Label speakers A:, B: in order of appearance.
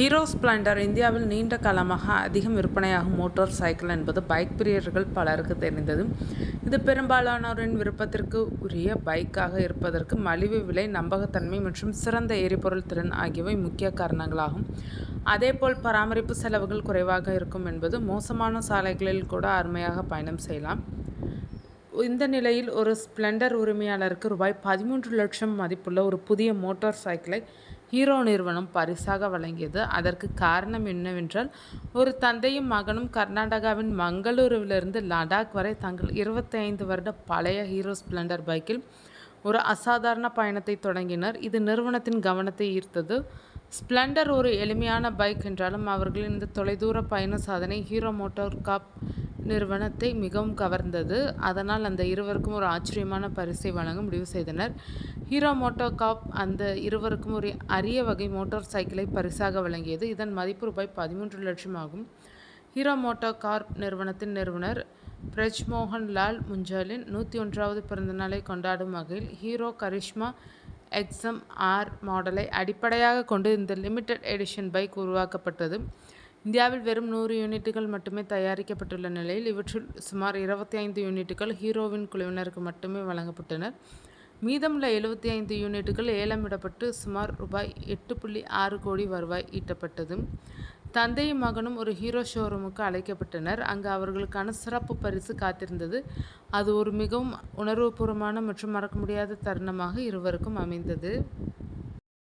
A: Hero Splendor இந்தியாவில் நீண்ட காலமாக அதிகம் விற்பனையாகும் மோட்டார் சைக்கிள் என்பது பைக் பிரியர்கள் பலருக்கு தெரிந்தது. இது பெரும்பாலானோரின் விருப்பத்திற்கு உரிய பைக்காக இருப்பதற்கு மலிவு விலை, நம்பகத்தன்மை மற்றும் சிறந்த எரிபொருள் திறன் ஆகியவை முக்கிய காரணங்களாகும். அதேபோல் பராமரிப்பு செலவுகள் குறைவாக இருக்கும் என்பது. மோசமான சாலைகளில் கூட அருமையாக பயணம் செய்யலாம். இந்த நிலையில் ஒரு ஸ்ப்ளெண்டர் உரிமையாளருக்கு ரூபாய் 13 லட்சம் மதிப்புள்ள ஒரு புதிய மோட்டார் சைக்கிளை ஹீரோ நிறுவனம் பரிசாக வழங்கியது. அதற்கு காரணம் என்னவென்றால், ஒரு தந்தையும் மகனும் கர்நாடகாவின் மங்களூருவிலிருந்து லடாக் வரை தங்கள் 25 வருட பழைய ஹீரோ ஸ்ப்ளெண்டர் பைக்கில் ஒரு அசாதாரண பயணத்தை தொடங்கினர். இது நிறுவனத்தின் கவனத்தை ஈர்த்தது. ஸ்ப்ளெண்டர் ஒரு எளிமையான பைக் என்றாலும் அவர்களின் இந்த தொலைதூர பயண சாதனை ஹீரோ மோட்டோகார்ப் நிறுவனத்தை மிகவும் கவர்ந்தது. அதனால் அந்த இருவருக்கும் ஒரு ஆச்சரியமான பரிசை வழங்க முடிவு செய்தனர். ஹீரோ மோட்டோகார்ப் அந்த இருவருக்கும் ஒரு அரிய வகை மோட்டார் சைக்கிளை பரிசாக வழங்கியது. இதன் மதிப்பு ரூபாய் 13 லட்சம் ஆகும். ஹீரோ மோட்டோகார்ப் நிறுவனத்தின் நிறுவனர் பிரஜ்மோகன் லால் முன்ஜாலின் 101வது பிறந்தநாளை கொண்டாடும் வகையில் ஹீரோ கரிஷ்மா XM-R மாடலை அடிப்படையாக கொண்டு இந்த லிமிடெட் எடிஷன் பைக் உருவாக்கப்பட்டது. இந்தியாவில் வெறும் 100 யூனிட்டுகள் மட்டுமே தயாரிக்கப்பட்டுள்ள நிலையில் இவற்றில் சுமார் 25 யூனிட்டுகள் ஹீரோவின் குழுவினருக்கு மட்டுமே வழங்கப்பட்டன. மீதமுள்ள 75 யூனிட்டுகள் ஏலமிடப்பட்டு சுமார் ரூபாய் 8.6 கோடி வருவாய் ஈட்டப்பட்டது. தந்தையும் மகனும் ஒரு ஹீரோ ஷோரூமுக்கு அழைக்கப்பட்டனர். அங்கு அவர்களுக்கான சிறப்பு பரிசு காத்திருந்தது. அது ஒரு மிகவும் உணர்வுபூர்வமான மற்றும் மறக்க முடியாத தருணமாக இருவருக்கும் அமைந்தது.